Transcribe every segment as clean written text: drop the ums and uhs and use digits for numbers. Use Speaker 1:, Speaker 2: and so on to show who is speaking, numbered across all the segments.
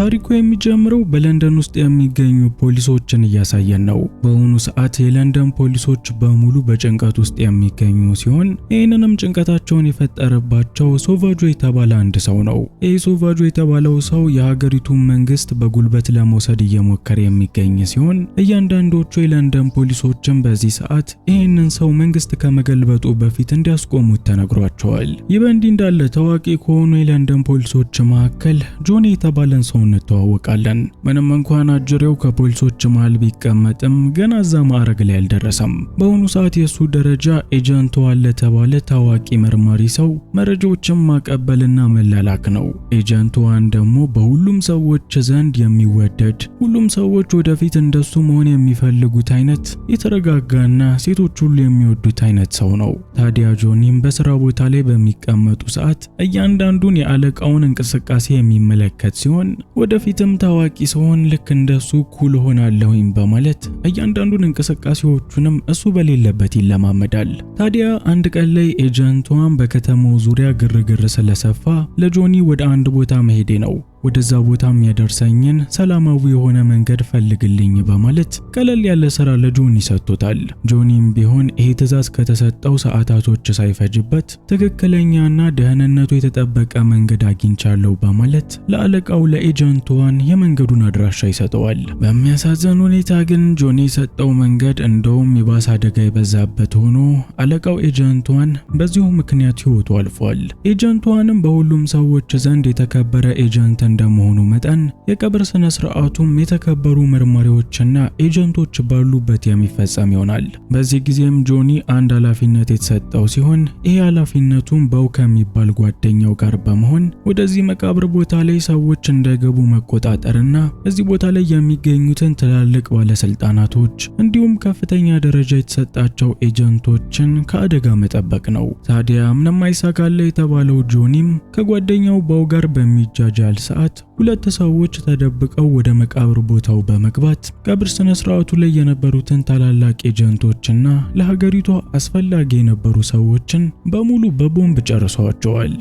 Speaker 1: ታሪኩ የሚጀምረው በለንደን ውስጥ የሚገኙ ፖሊሶችን እያሳየን ነው። በአሁኑ ሰዓት የለንደን ፖሊሶች በሙሉ በጭንቀት ውስጥ የሚገኙ ሲሆን ይህንንም ጭንቀታቸውን የፈጠረባቸው ሶቫጆ የተባለ አንድ ሰው ነው። ይህ ሶቫጆ የተባለው ሰው የሀገሪቱን መንግስት በጉልበት ለመውሰድ እየሞከረ የሚገኝ ሲሆን እያንዳንዶቹ የለንደን ፖሊሶችም በዚህ ሰዓት ይህንን ሰው መንግስት ከመገልበጡ በፊት እንዲያስቆሙት ተነግሯቸዋል። ይህ በእንዲህ እንዳለ ታዋቂ ከሆኑ የለንደን ፖሊሶች መካከል ጆኒ የተባለን ሰው እንተዋወቃለን። ምንም እንኳን አጅሬው ከፖሊሶች መሃል ቢቀመጥም ገና እዛ ማዕረግ ላይ አልደረሰም። በአሁኑ ሰዓት የሱ ደረጃ ኤጀንት ዋለ ተባለ ታዋቂ መርማሪ ሰው መረጃዎችን ማቀበልና መላላክ ነው። ኤጀንት ዋን ደግሞ በሁሉም ሰዎች ዘንድ የሚወደድ ሁሉም ሰዎች ወደፊት እንደሱ መሆን የሚፈልጉት አይነት የተረጋጋና ሴቶች ሁሉ የሚወዱት አይነት ሰው ነው። ታዲያ ጆኒም በስራ ቦታ ላይ በሚቀመጡ ሰዓት እያንዳንዱን የአለቃውን እንቅስቃሴ የሚመለከት ሲሆን ወደፊትም ታዋቂ ሲሆን ልክ እንደሱ ኩል ሆናለሁኝ በማለት እያንዳንዱን እንቅስቃሴዎቹንም እሱ በሌለበት ይለማመዳል። ታዲያ አንድ ቀን ላይ ኤጀንቷን በከተማው ዙሪያ ግርግር ስለሰፋ ለጆኒ ወደ አንድ ቦታ መሄዴ ነው ወደዛ ቦታ የሚያደርሰኝን ሰላማዊ የሆነ መንገድ ፈልግልኝ በማለት ቀለል ያለ ስራ ለጆኒ ሰጥቶታል። ጆኒም ቢሆን ይሄ ትዕዛዝ ከተሰጠው ሰዓታቶች ሳይፈጅበት ትክክለኛና ደህንነቱ የተጠበቀ መንገድ አግኝቻለሁ በማለት ለአለቃው ለኤጀንቷን የመንገዱን አድራሻ ይሰጠዋል። በሚያሳዝን ሁኔታ ግን ጆኒ የሰጠው መንገድ እንደውም የባሰ አደጋ የበዛበት ሆኖ አለቃው ኤጀንቷን በዚሁ ምክንያት ህይወቱ አልፏል። ኤጀንቷንም በሁሉም ሰዎች ዘንድ የተከበረ ኤጀንት እንደመሆኑ መጠን የቀብር ስነ ስርዓቱም የተከበሩ መርማሪዎችና ኤጀንቶች ባሉበት የሚፈጸም ይሆናል። በዚህ ጊዜም ጆኒ አንድ ኃላፊነት የተሰጠው ሲሆን ይሄ ኃላፊነቱም በው ከሚባል ጓደኛው ጋር በመሆን ወደዚህ መቃብር ቦታ ላይ ሰዎች እንዳይገቡ መቆጣጠርና እዚህ ቦታ ላይ የሚገኙትን ትላልቅ ባለስልጣናቶች እንዲሁም ከፍተኛ ደረጃ የተሰጣቸው ኤጀንቶችን ከአደጋ መጠበቅ ነው። ታዲያ ምንም አይሳካለ የተባለው ጆኒም ከጓደኛው በው ጋር በሚጃጃል ሰዓት ሁለት ሰዎች ተደብቀው ወደ መቃብር ቦታው በመግባት ቀብር ስነ ስርዓቱ ላይ የነበሩትን ታላላቅ ኤጀንቶችና ለሀገሪቷ አስፈላጊ የነበሩ ሰዎችን በሙሉ በቦምብ ጨርሰዋቸዋል።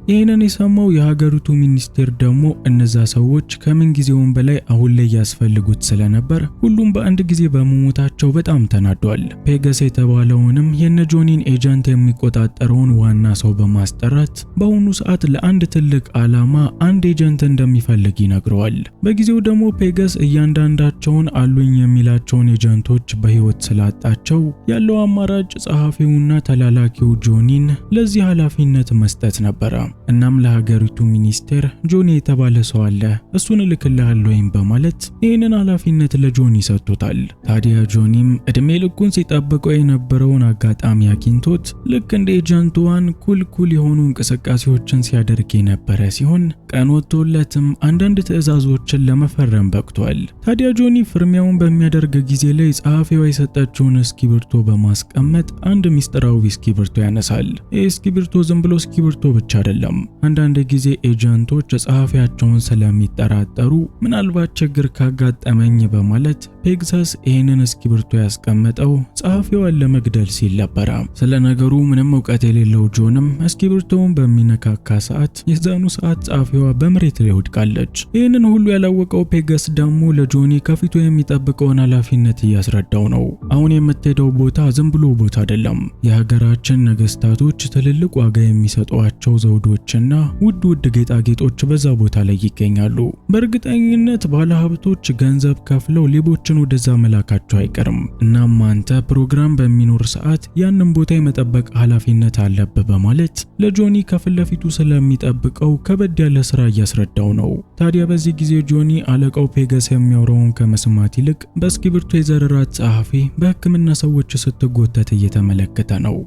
Speaker 1: ይህንን የሰማው የሀገሪቱ ሚኒስቴር ደግሞ እነዛ ሰዎች ከምን ጊዜውም በላይ አሁን ላይ ያስፈልጉት ስለነበር ሁሉም በአንድ ጊዜ በመሞታቸው በጣም ተናዷል። ፔጋስ የተባለውንም የነጆኒን ኤጀንት የሚቆጣጠረውን ዋና ሰው በማስጠራት በአሁኑ ሰዓት ለአንድ ትልቅ ዓላማ አንድ ኤጀንት እንደሚፈልግ ይነግረዋል። በጊዜው ደግሞ ፔጋስ እያንዳንዳቸውን አሉኝ የሚላቸውን ኤጀንቶች በህይወት ስላጣቸው ያለው አማራጭ ጸሐፊውና ተላላኪው ጆኒን ለዚህ ኃላፊነት መስጠት ነበረ። እናም ለሀገሪቱ ሚኒስቴር ጆኒ የተባለ ሰው አለ እሱን ልክልሃለሁ በማለት ይህንን ኃላፊነት ለጆኒ ሰጥቶታል። ታዲያ ጆኒም እድሜ ልኩን ሲጠብቀው የነበረውን አጋጣሚ አግኝቶት ልክ እንደ ኤጀንት ዋን ኩል የሆኑ እንቅስቃሴዎችን ሲያደርግ የነበረ ሲሆን ቀን ወጥቶለትም አንዳንድ ትዕዛዞችን ለመፈረም በቅቷል። ታዲያ ጆኒ ፍርሚያውን በሚያደርግ ጊዜ ላይ ጸሐፊዋ የሰጠችውን እስክሪብቶ በማስቀመጥ አንድ ሚስጥራዊ እስክሪብቶ ያነሳል። ይህ እስክሪብቶ ዝም ብሎ እስክሪብቶ ብቻ አይደለም። አንዳንድ ጊዜ ኤጀንቶች ጸሐፊያቸውን ስለሚጠራጠሩ ምናልባት ችግር ካጋጠመኝ በማለት ፔጋስ ይህንን እስክሪብቶ ያስቀመጠው ጸሐፊዋን ለመግደል ሲል ነበር። ስለ ነገሩ ምንም ዕውቀት የሌለው ጆንም እስክሪብቶውን በሚነካካ ሰዓት የዛኑ ሰዓት ጸሐፊዋ በመሬት ላይ ወድቃለች። ይህንን ሁሉ ያላወቀው ፔጋስ ደግሞ ለጆኒ ከፊቱ የሚጠብቀውን ኃላፊነት እያስረዳው ነው። አሁን የምትሄደው ቦታ ዝም ብሎ ቦታ አይደለም። የሀገራችን ነገስታቶች ትልልቅ ዋጋ የሚሰጧቸው ዘውዶችና ውድ ጌጣጌጦች በዛ ቦታ ላይ ይገኛሉ። በእርግጠኝነት ባለሀብቶች ገንዘብ ከፍለው ሌቦችን ወደዛ መላካቸው አይቀርም። እናም አንተ ፕሮግራም በሚኖር ሰዓት ያንን ቦታ የመጠበቅ ኃላፊነት አለብህ በማለት ለጆኒ ከፊት ለፊቱ ስለሚጠብቀው ከበድ ያለ ስራ እያስረዳው ነው። ታዲያ በዚህ ጊዜ ጆኒ አለቃው ፔጋስ የሚያወራውን ከመስማት ይልቅ በእስክሪብቶ የዘረራት ጸሐፊ በሕክምና ሰዎች ስትጎተት እየተመለከተ ነው።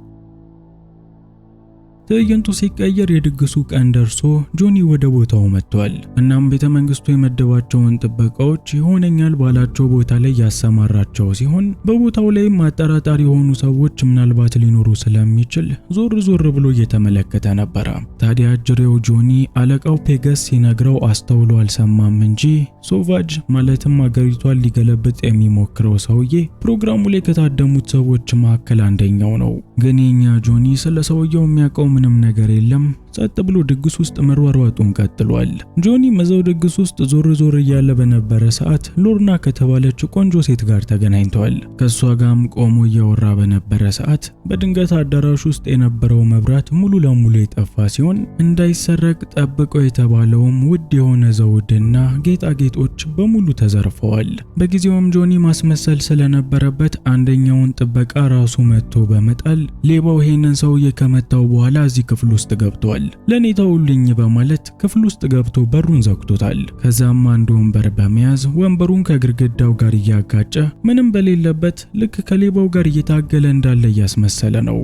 Speaker 1: ትዕይንቱ ሲቀየር የድግሱ ቀን ደርሶ ጆኒ ወደ ቦታው መጥቷል። እናም ቤተመንግስቱ የመደባቸውን ጥበቃዎች ይሆነኛል ባላቸው ቦታ ላይ ያሰማራቸው ሲሆን በቦታው ላይ አጠራጣሪ የሆኑ ሰዎች ምናልባት ሊኖሩ ስለሚችል ዞር ብሎ እየተመለከተ ነበር። ታዲያ አጅሬው ጆኒ አለቃው ፔጋስ ሲነግረው አስተውሎ አልሰማም እንጂ ሶቫጅ ማለትም አገሪቷን ሊገለብጥ የሚሞክረው ሰውዬ ፕሮግራሙ ላይ ከታደሙት ሰዎች መካከል አንደኛው ነው። ግን የኛ ጆኒ ስለ ሰውየው የሚያውቀው ምንም ነገር የለም። ጸጥ ብሎ ድግስ ውስጥ መሯሯጡን ቀጥሏል። ጆኒ እዛው ድግስ ውስጥ ዞር እያለ በነበረ ሰዓት ሎርና ከተባለች ቆንጆ ሴት ጋር ተገናኝቷል። ከሷ ጋርም ቆሞ እያወራ በነበረ ሰዓት በድንገት አዳራሽ ውስጥ የነበረው መብራት ሙሉ ለሙሉ የጠፋ ሲሆን እንዳይሰረቅ ጠብቀው የተባለውም ውድ የሆነ ዘውድና ጌጣጌጦች በሙሉ ተዘርፈዋል። በጊዜውም ጆኒ ማስመሰል ስለነበረበት አንደኛውን ጥበቃ ራሱ መጥቶ በመጣል ሌባው ይሄንን ሰውዬ ከመታው በኋላ እዚህ ክፍል ውስጥ ገብቷል፣ ለኔ ተውልኝ በማለት ክፍል ውስጥ ገብቶ በሩን ዘግቶታል። ከዛም አንድ ወንበር በመያዝ ወንበሩን ከግድግዳው ጋር እያጋጨ ምንም በሌለበት ልክ ከሌባው ጋር እየታገለ እንዳለ እያስመሰለ ነው።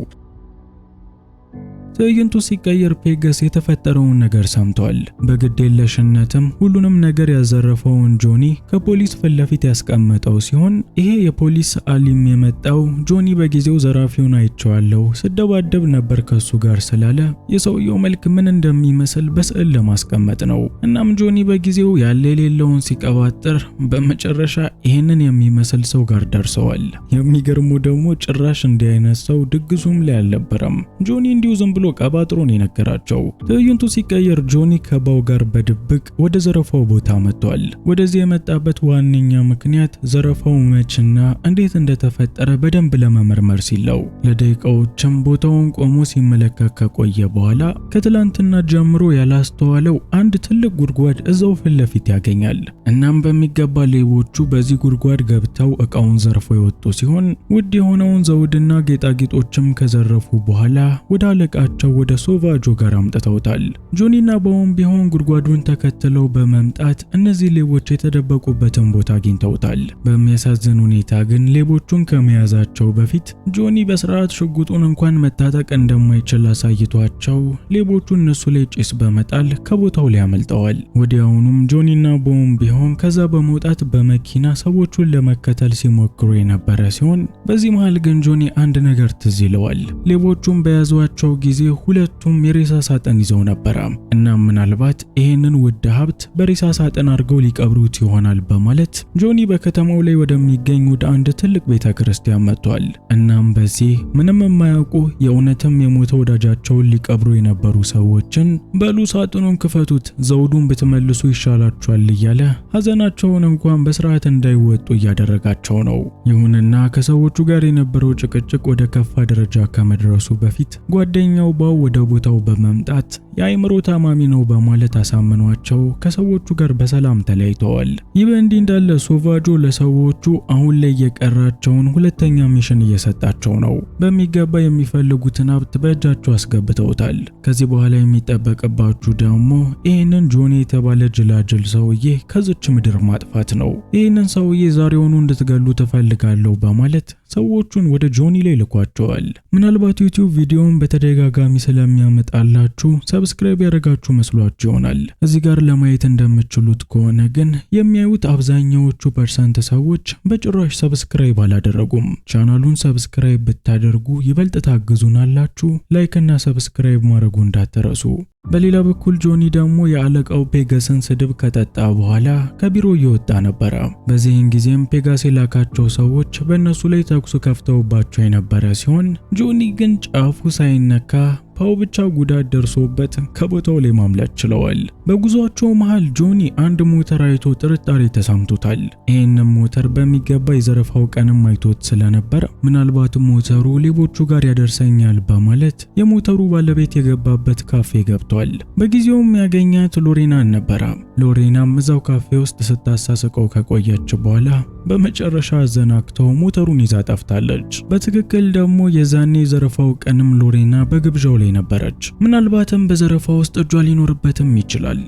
Speaker 1: ትዕይንቱ ሲቀየር ፔጋስ የተፈጠረውን ነገር ሰምቷል። በግዴለሽነትም ሁሉንም ነገር ያዘረፈውን ጆኒ ከፖሊስ ፊት ለፊት ያስቀመጠው ሲሆን ይሄ የፖሊስ አሊም የመጣው ጆኒ በጊዜው ዘራፊውን አይቼዋለሁ ስደባደብ ነበር ከሱ ጋር ስላለ የሰውየው መልክ ምን እንደሚመስል በስዕል ለማስቀመጥ ነው። እናም ጆኒ በጊዜው ያለ የሌለውን ሲቀባጥር በመጨረሻ ይሄንን የሚመስል ሰው ጋር ደርሰዋል። የሚገርመው ደግሞ ጭራሽ እንዲህ አይነት ሰው ድግሱም ላይ አልነበረም። ጆኒ እንዲሁ ዝም ብሎ ቀባጥሮን የነገራቸው። ትዕይንቱ ሲቀየር ጆኒ ከባው ጋር በድብቅ ወደ ዘረፋው ቦታ መጥቷል። ወደዚህ የመጣበት ዋነኛ ምክንያት ዘረፋው መችና እንዴት እንደተፈጠረ በደንብ ለመመርመር ሲለው ለደቂቃዎችም ቦታውን ቆሞ ሲመለከት ከቆየ በኋላ ከትላንትና ጀምሮ ያላስተዋለው አንድ ትልቅ ጉድጓድ እዛው ፊት ለፊት ያገኛል። እናም በሚገባ ሌቦቹ በዚህ ጉድጓድ ገብተው እቃውን ዘርፈው የወጡ ሲሆን ውድ የሆነውን ዘውድና ጌጣጌጦችም ከዘረፉ በኋላ ወደ አለቃቸው ወደ ሶቫጆ ጋር አምጥተውታል። ጆኒና ባውም ቢሆን ጉድጓዱን ተከትለው በመምጣት እነዚህ ሌቦች የተደበቁበትን ቦታ አግኝተውታል። በሚያሳዝን ሁኔታ ግን ሌቦቹን ከመያዛቸው በፊት ጆኒ በስርዓት ሽጉጡን እንኳን መታጠቅ እንደማይችል አሳይቷቸው ሌቦቹ እነሱ ላይ ጭስ በመጣል ከቦታው ላይ አመልጠዋል። ወዲያውኑም ጆኒና ባውም ቢሆን ከዛ በመውጣት በመኪና ሰዎቹን ለመከተል ሲሞክሩ የነበረ ሲሆን በዚህ መሃል ግን ጆኒ አንድ ነገር ትዝ ይለዋል። ሌቦቹን በያዟቸው ጊዜ ሁለቱም የሬሳ ሳጥን ይዘው ነበር። እና ምናልባት ይሄንን ውድ ሀብት በሬሳ ሳጥን አድርገው ሊቀብሩት ይሆናል በማለት ጆኒ በከተማው ላይ ወደሚገኝ ወደ አንድ ትልቅ ቤተክርስቲያን መጥቷል። እናም በዚህ ምንም የማያውቁ የእውነትም የሞተ ወዳጃቸውን ሊቀብሩ የነበሩ ሰዎችን በሉ ሳጥኑን ክፈቱት፣ ዘውዱን ብትመልሱ ይሻላችኋል እያለ ሀዘናቸውን እንኳን በስርዓት እንዳይወጡ እያደረጋቸው ነው። ይሁንና ከሰዎቹ ጋር የነበረው ጭቅጭቅ ወደ ከፋ ደረጃ ከመድረሱ በፊት ጓደኛው ባው ወደ ቦታው በመምጣት የአይምሮ ታማሚ ነው በማለት አሳምኗቸው ከሰዎቹ ጋር በሰላም ተለያይተዋል። ይህ በእንዲህ እንዳለ ሶቫጆ ለሰዎቹ አሁን ላይ የቀራቸውን ሁለተኛ ሚሽን እየሰጣቸው ነው። በሚገባ የሚፈልጉትን ሀብት በእጃቸው አስገብተውታል። ከዚህ በኋላ የሚጠበቅባችሁ ደግሞ ይህንን ጆኒ የተባለ ጅላጅል ሰውዬ ከዚች ምድር ማጥፋት ነው። ይህንን ሰውዬ ዛሬውኑ እንድትገሉ ትፈልጋለሁ በማለት ሰዎቹን ወደ ጆኒ ላይ ልኳቸዋል። ምናልባት ዩቲዩብ ቪዲዮውን በተደጋጋሚ ስለሚያመጣላችሁ ሰብስክራይብ ያደርጋችሁ መስሏችሁ ይሆናል። እዚህ ጋር ለማየት እንደምትችሉት ከሆነ ግን የሚያዩት አብዛኛዎቹ ፐርሰንት ሰዎች በጭራሽ ሰብስክራይብ አላደረጉም። ቻናሉን ሰብስክራይብ ብታደርጉ ይበልጥ ታግዙናላችሁ። ላይክ እና ሰብስክራይብ ማድረጉ እንዳትረሱ። በሌላ በኩል ጆኒ ደግሞ የአለቃው ፔጋስን ስድብ ከጠጣ በኋላ ከቢሮ እየወጣ ነበር። በዚህን ጊዜም ፔጋስ የላካቸው ሰዎች በእነሱ ላይ ተኩስ ከፍተውባቸው የነበረ ሲሆን ጆኒ ግን ጫፉ ሳይነካ ፓው ብቻ ጉዳት ደርሶበት ከቦታው ላይ ማምለጥ ችለዋል። በጉዟቸው መሃል ጆኒ አንድ ሞተር አይቶ ጥርጣሬ ተሰምቶታል። ይህንን ሞተር በሚገባ የዘረፋው ቀንም አይቶት ስለነበር ምናልባት ሞተሩ ሌቦቹ ጋር ያደርሰኛል በማለት የሞተሩ ባለቤት የገባበት ካፌ ገብቷል። በጊዜውም ያገኛት ሎሬናን ነበር። ሎሬናም እዛው ካፌ ውስጥ ስታሳስቀው ከቆየች በኋላ በመጨረሻ አዘናግተው ሞተሩን ይዛ ጠፍታለች። በትክክል ደግሞ የዛኔ የዘረፋው ቀንም ሎሬና በግብዣው ላይ ነበረች። ምናልባትም በዘረፋ ውስጥ እጇ ሊኖርበትም ይችላል።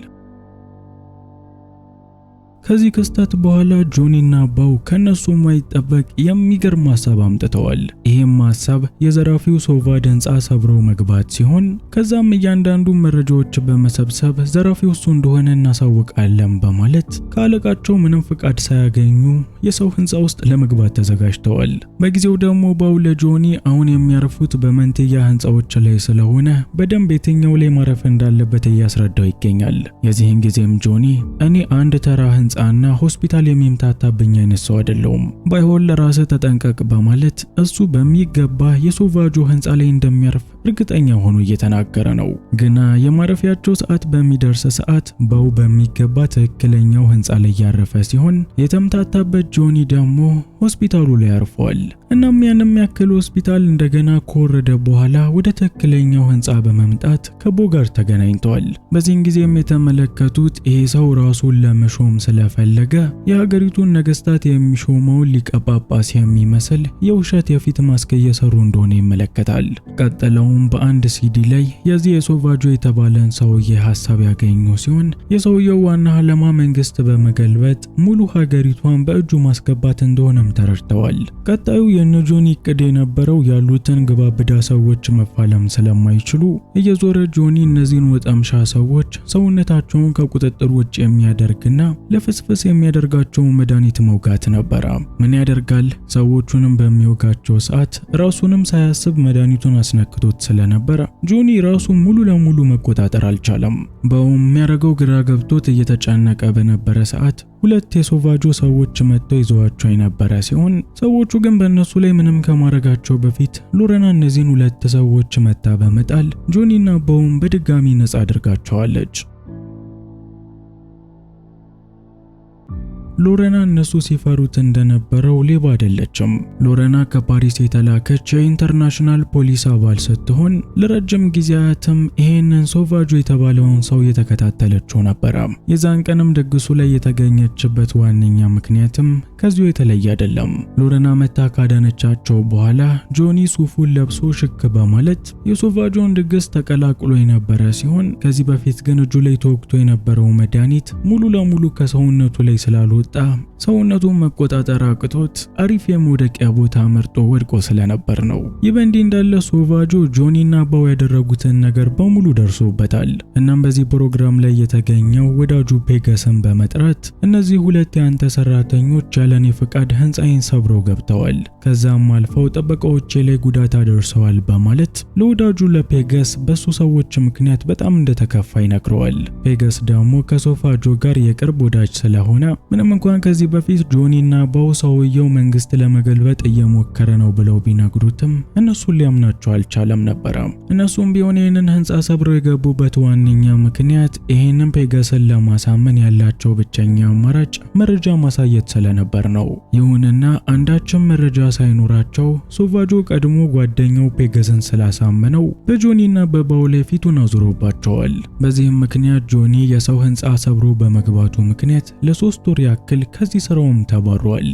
Speaker 1: ከዚህ ክስተት በኋላ ጆኒና ባው ከነሱ ማይጠበቅ የሚገርም ሐሳብ አምጥተዋል። ይሄም ሐሳብ የዘራፊው ሶቫድ ህንጻ ሰብሮ መግባት ሲሆን ከዛም እያንዳንዱ መረጃዎች በመሰብሰብ ዘራፊው እሱ እንደሆነ እናሳውቃለን በማለት ካለቃቸው ምንም ፍቃድ ሳያገኙ የሰው ህንጻ ውስጥ ለመግባት ተዘጋጅተዋል። በጊዜው ደግሞ ባው ለጆኒ አሁን የሚያርፉት በመንትያ ህንጻዎች ላይ ስለሆነ በደንብ የትኛው ላይ ማረፍ እንዳለበት እያስረዳው ይገኛል። የዚህን ጊዜም ጆኒ እኔ አንድ ተራ ህንጻና ሆስፒታል የሚምታታብኝ አይነት ሰው አይደለሁም፣ ባይሆን ለራስህ ተጠንቀቅ በማለት እሱ በሚገባ የሶቫጆ ህንጻ ላይ እንደሚያርፍ እርግጠኛ ሆኖ እየተናገረ ነው። ግና የማረፊያቸው ሰዓት በሚደርስ ሰዓት ባው በሚገባ ትክክለኛው ህንፃ ላይ ያረፈ ሲሆን የተምታታበት ጆኒ ደግሞ ሆስፒታሉ ላይ አርፏል። እናም ያንም ያክል ሆስፒታል እንደገና ከወረደ በኋላ ወደ ትክክለኛው ህንፃ በመምጣት ከቦ ጋር ተገናኝቷል። በዚህን ጊዜም የተመለከቱት ይሄ ሰው ራሱን ለመሾም ስለፈለገ የሀገሪቱን ነገስታት የሚሾመውን ሊቀ ጳጳስ የሚመስል የውሸት የፊት ማስክ እየሰሩ እንደሆነ ይመለከታል። ቀጥለውም በአንድ ሲዲ ላይ የዚህ የሶቫጆ የተባለን ሰውዬ ሐሳብ ያገኙ ሲሆን የሰውየው ዋና ዓላማ መንግስት በመገልበጥ ሙሉ ሀገሪቷን በእጁ ማስገባት እንደሆነም ተረድተዋል። ቀጣዩ የጆኒ እቅድ የነበረው ያሉትን ግባብዳ ሰዎች መፋለም ስለማይችሉ እየዞረ ጆኒ እነዚህን ወጠምሻ ሰዎች ሰውነታቸውን ከቁጥጥር ውጭ የሚያደርግና ለፍስፍስ የሚያደርጋቸው መድኃኒት መውጋት ነበረ። ምን ያደርጋል፣ ሰዎቹንም በሚወጋቸው ሰዓት ራሱንም ሳያስብ መድኃኒቱን አስነክቶት ስለነበረ ጆኒ ራሱ ሙሉ ለሙሉ መቆጣጠር አልቻለም። በሚያደርገው ግራ ገብቶት እየተጨነቀ በነበረ ሰዓት ሁለት የሶቫጆ ሰዎች መጥተው ይዘዋቸው የነበረ ሲሆን ሰዎቹ ግን በእነሱ ላይ ምንም ከማድረጋቸው በፊት ሎረና እነዚህን ሁለት ሰዎች መታ በመጣል ጆኒና ባውን በድጋሚ ነፃ አድርጋቸዋለች። ሎረና እነሱ ሲፈሩት እንደነበረው ሌባ አይደለችም። ሎረና ከፓሪስ የተላከች የኢንተርናሽናል ፖሊስ አባል ስትሆን ለረጅም ጊዜያትም ይሄንን ሶቫጆ የተባለውን ሰው የተከታተለችው ነበር። የዛን ቀንም ድግሱ ላይ የተገኘችበት ዋነኛ ምክንያትም ከዚሁ የተለየ አይደለም። ሎረና መታ ካዳነቻቸው በኋላ ጆኒ ሱፉን ለብሶ ሽክ በማለት የሶቫጆን ድግስ ተቀላቅሎ የነበረ ሲሆን ከዚህ በፊት ግን እጁ ላይ ተወግቶ የነበረው መድኃኒት ሙሉ ለሙሉ ከሰውነቱ ላይ ስላልወጣ ሰውነቱን መቆጣጠር አቅቶት አሪፍ የመውደቂያ ቦታ መርጦ ወድቆ ስለነበር ነው። ይህ በእንዲህ እንዳለ ሶቫጆ ጆኒና ባው ያደረጉትን ነገር በሙሉ ደርሶበታል። እናም በዚህ ፕሮግራም ላይ የተገኘው ወዳጁ ፔጋስን በመጥራት እነዚህ ሁለት ያንተ ሰራተኞች ያለኔ ፍቃድ ህንፃዬን ሰብረው ገብተዋል፣ ከዛም አልፈው ጥበቃዎቼ ላይ ጉዳት አደርሰዋል በማለት ለወዳጁ ለፔጋስ በሱ ሰዎች ምክንያት በጣም እንደተከፋ ይነግረዋል። ፔጋስ ደግሞ ከሶቫጆ ጋር የቅርብ ወዳጅ ስለሆነ ምንም እንኳን ከዚህ በፊት ጆኒና ባው ሰውየው መንግስት ለመገልበጥ እየሞከረ ነው ብለው ቢነግሩትም እነሱን ሊያምናቸው አልቻለም ነበር። እነሱም ቢሆን ይህንን ህንፃ ሰብረው የገቡበት ዋነኛ ምክንያት ይህንን ፔጋስን ለማሳመን ያላቸው ብቸኛ አማራጭ መረጃ ማሳየት ስለነበር ነው። ይሁንና አንዳችም መረጃ ሳይኖራቸው ሶቫጆ ቀድሞ ጓደኛው ፔጋስን ስላሳመነው በጆኒና በባው ላይ ፊቱን አዙሮባቸዋል። በዚህም ምክንያት ጆኒ የሰው ህንፃ ሰብሮ በመግባቱ ምክንያት ለ3 ወር ያክል ከዚህ ስራውም ተባሯል።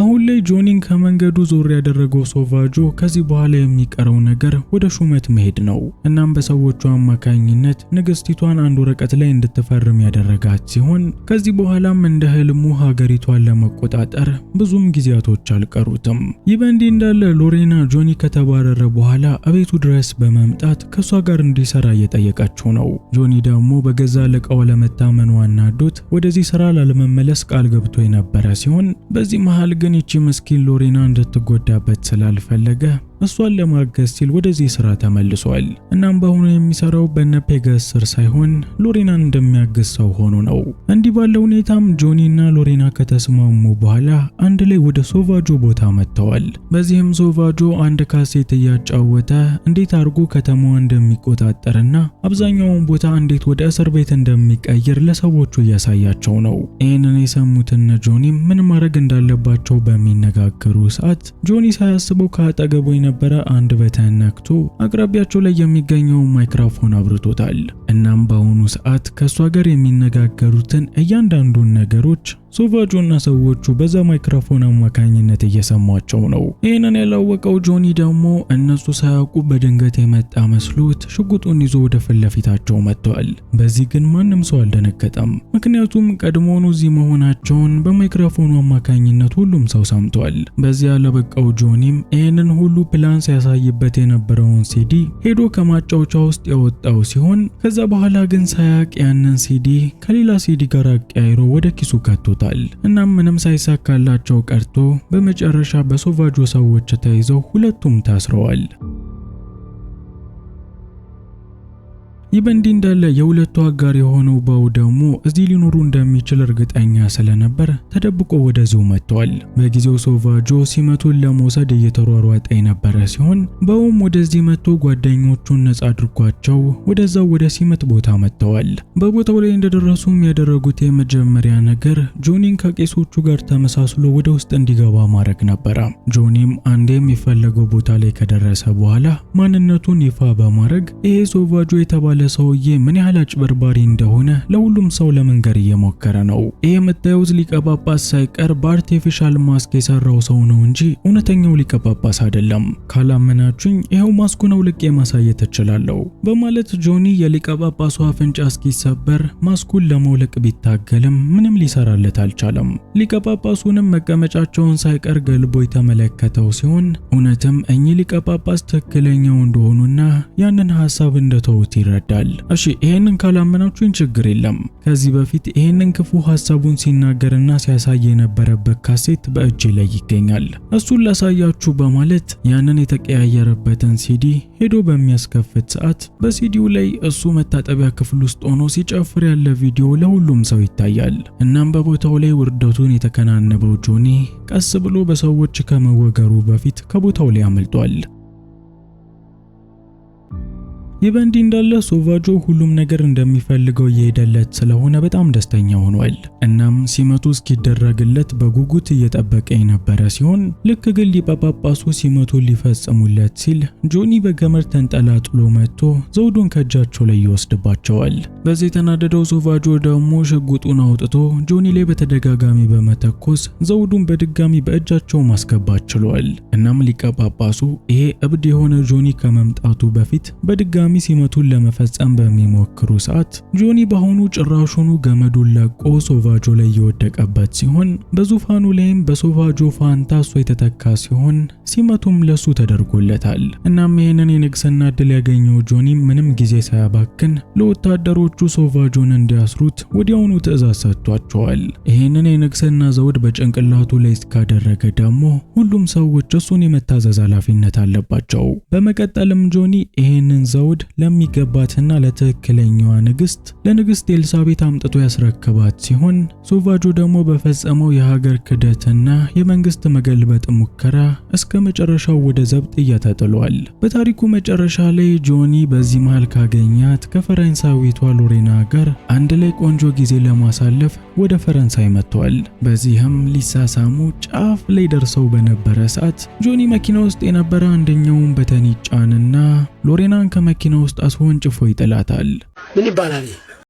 Speaker 1: አሁን ላይ ጆኒን ከመንገዱ ዞር ያደረገው ሶቫጆ ከዚህ በኋላ የሚቀረው ነገር ወደ ሹመት መሄድ ነው። እናም በሰዎቹ አማካኝነት ንግስቲቷን አንድ ወረቀት ላይ እንድትፈርም ያደረጋት ሲሆን ከዚህ በኋላም እንደ ህልሙ ሀገሪቷን ለመቆጣጠር ብዙም ጊዜያቶች አልቀሩትም። ይህ በእንዲህ እንዳለ ሎሬና ጆኒ ከተባረረ በኋላ አቤቱ ድረስ በመምጣት ከሷ ጋር እንዲሰራ እየጠየቀችው ነው። ጆኒ ደግሞ በገዛ ለቃው ለመታመን ዋናዶት ወደዚህ ስራ ላለመመለስ ቃል ገብቶ የነበረ ሲሆን በዚህ መሃል ግን ይቺ ምስኪን ሎሬና እንድትጎዳበት ስላልፈለገ እሷን ለማገዝ ሲል ወደዚህ ስራ ተመልሷል። እናም በአሁኑ የሚሰራው በነ ፔጋስ ስር ሳይሆን ሎሬናን እንደሚያግዝ ሰው ሆኖ ነው። እንዲህ ባለው ሁኔታም ጆኒና ሎሬና ከተስማሙ በኋላ አንድ ላይ ወደ ሶቫጆ ቦታ መጥተዋል። በዚህም ሶቫጆ አንድ ካሴት እያጫወተ እንዴት አድርጎ ከተማዋን እንደሚቆጣጠርና አብዛኛውን ቦታ እንዴት ወደ እስር ቤት እንደሚቀይር ለሰዎቹ እያሳያቸው ነው። ይህንን የሰሙትን ጆኒም ምን ማድረግ እንዳለባቸው በሚነጋገሩ ሰዓት ጆኒ ሳያስበው ከአጠገቡ የነበረ አንድ በተን ነክቶ አቅራቢያቸው ላይ የሚገኘው ማይክሮፎን አብርቶታል። እናም በአሁኑ ሰዓት ከሷ ጋር የሚነጋገሩትን እያንዳንዱን ነገሮች ሶቫጆና ሰዎቹ በዛ ማይክሮፎን አማካኝነት እየሰሟቸው ነው። ይህንን ያላወቀው ጆኒ ደግሞ እነሱ ሳያውቁ በድንገት የመጣ መስሎት ሽጉጡን ይዞ ወደ ፊት ለፊታቸው መጥቷል። በዚህ ግን ማንም ሰው አልደነገጠም፣ ምክንያቱም ቀድሞውኑ እዚህ መሆናቸውን በማይክሮፎኑ አማካኝነት ሁሉም ሰው ሰምቷል። በዚህ ያለበቃው ጆኒም ይህንን ሁሉ ፕላን ሲያሳይበት የነበረውን ሲዲ ሄዶ ከማጫወቻ ውስጥ ያወጣው ሲሆን ከዛ በኋላ ግን ሳያቅ ያንን ሲዲ ከሌላ ሲዲ ጋር አቀያይሮ ወደ ኪሱ ከቶታል። እናም ምንም ሳይሳካላቸው ቀርቶ በመጨረሻ በሶቫጆ ሰዎች ተይዘው ሁለቱም ታስረዋል። ይህ በእንዲህ እንዳለ የሁለቱ አጋር የሆነው ባው ደግሞ እዚህ ሊኖሩ እንደሚችል እርግጠኛ ስለነበር ተደብቆ ወደዚሁ መጥቷል። በጊዜው ሶቫጆ ሲመቱን ለመውሰድ እየተሯሯጠ የነበረ ሲሆን ባውም ወደዚህ መጥቶ ጓደኞቹን ነጻ አድርጓቸው ወደዛው ወደ ሲመት ቦታ መጥተዋል። በቦታው ላይ እንደደረሱም ያደረጉት የመጀመሪያ ነገር ጆኒን ከቄሶቹ ጋር ተመሳስሎ ወደ ውስጥ እንዲገባ ማድረግ ነበረ። ጆኒም አንዴ የሚፈለገው ቦታ ላይ ከደረሰ በኋላ ማንነቱን ይፋ በማድረግ ይሄ ሶቫጆ የተባለ ሰውዬ ምን ያህል አጭበርባሪ እንደሆነ ለሁሉም ሰው ለመንገር እየሞከረ ነው። ይሄ የምታዩት ሊቀ ጳጳስ ሳይቀር በአርቲፊሻል ማስክ የሰራው ሰው ነው እንጂ እውነተኛው ሊቀ ጳጳስ አይደለም። ካላመናችሁኝ ይሄው ማስኩን አውልቄ ማሳየት እችላለሁ በማለት ጆኒ የሊቀ ጳጳሱ አፍንጫ እስኪሰበር ማስኩን ለመውለቅ ቢታገልም ምንም ሊሰራለት አልቻለም። ሊቀ ጳጳሱንም መቀመጫቸውን ሳይቀር ገልቦ የተመለከተው ሲሆን እውነትም እኚህ ሊቀ ጳጳስ ትክክለኛው እንደሆኑና ያንን ሐሳብ እንደተውት ይረዳል። እሺ ይሄንን ካላመናችሁኝ ችግር የለም። ከዚህ በፊት ይሄንን ክፉ ሐሳቡን ሲናገርና ሲያሳይ የነበረበት ካሴት በእጄ ላይ ይገኛል። እሱን ላሳያችሁ በማለት ያንን የተቀያየረበትን ሲዲ ሄዶ በሚያስከፍት ሰዓት በሲዲው ላይ እሱ መታጠቢያ ክፍል ውስጥ ሆኖ ሲጨፍር ያለ ቪዲዮ ለሁሉም ሰው ይታያል። እናም በቦታው ላይ ውርደቱን የተከናነበው ጆኒ ቀስ ብሎ በሰዎች ከመወገሩ በፊት ከቦታው ላይ አመልጧል። ይህ በእንዲህ እንዳለ ሶቫጆ ሁሉም ነገር እንደሚፈልገው እየሄደለት ስለሆነ በጣም ደስተኛ ሆኗል። እናም ሲመቱ እስኪደረግለት በጉጉት እየጠበቀ የነበረ ሲሆን ልክ ግን ሊቀ ጳጳሱ ሲመቱ ሊፈጽሙለት ሲል ጆኒ በገመድ ተንጠላጥሎ መጥቶ ዘውዱን ከእጃቸው ላይ ይወስድባቸዋል። በዚህ የተናደደው ሶቫጆ ደግሞ ሽጉጡን አውጥቶ ጆኒ ላይ በተደጋጋሚ በመተኮስ ዘውዱን በድጋሚ በእጃቸው ማስገባት ችሏል። እናም ሊቀ ጳጳሱ ይሄ እብድ የሆነ ጆኒ ከመምጣቱ በፊት በድጋሚ ሲመቱን ለመፈጸም በሚሞክሩ ሰዓት ጆኒ በአሁኑ ጭራሹኑ ገመዱን ለቆ ሶቫጆ ላይ የወደቀበት ሲሆን በዙፋኑ ላይም በሶቫጆ ፋንታ እሱ የተተካ ሲሆን ሲመቱም ለሱ ተደርጎለታል። እናም ይህንን የንግስና ዕድል ያገኘው ጆኒ ምንም ጊዜ ሳያባክን ለወታደሮቹ ሶቫጆን እንዲያስሩት ወዲያውኑ ትዕዛዝ ሰጥቷቸዋል። ይህንን የንግስና ዘውድ በጭንቅላቱ ላይ እስካደረገ ደግሞ ሁሉም ሰዎች እሱን የመታዘዝ ኃላፊነት አለባቸው። በመቀጠልም ጆኒ ይህንን ዘውድ ለሚገባትና ለትክክለኛዋ ንግስት ለንግስት ኤልሳቤት አምጥቶ ያስረከባት ሲሆን ሶቫጆ ደግሞ በፈጸመው የሀገር ክደትና የመንግስት መገልበጥ ሙከራ እስከ መጨረሻው ወደ ዘብጥያ ተጥሏል። በታሪኩ መጨረሻ ላይ ጆኒ በዚህ መሃል ካገኛት ከፈረንሳዊቷ ሎሬና ጋር አንድ ላይ ቆንጆ ጊዜ ለማሳለፍ ወደ ፈረንሳይ መጥቷል። በዚህም ሊሳሳሙ ጫፍ ላይ ደርሰው በነበረ ሰዓት ጆኒ መኪና ውስጥ የነበረ አንደኛውን በተን ይጫንና ሎሬናን ከመኪና ውስጥ አስወንጭፎ ይጥላታል።
Speaker 2: ምን ይባላል?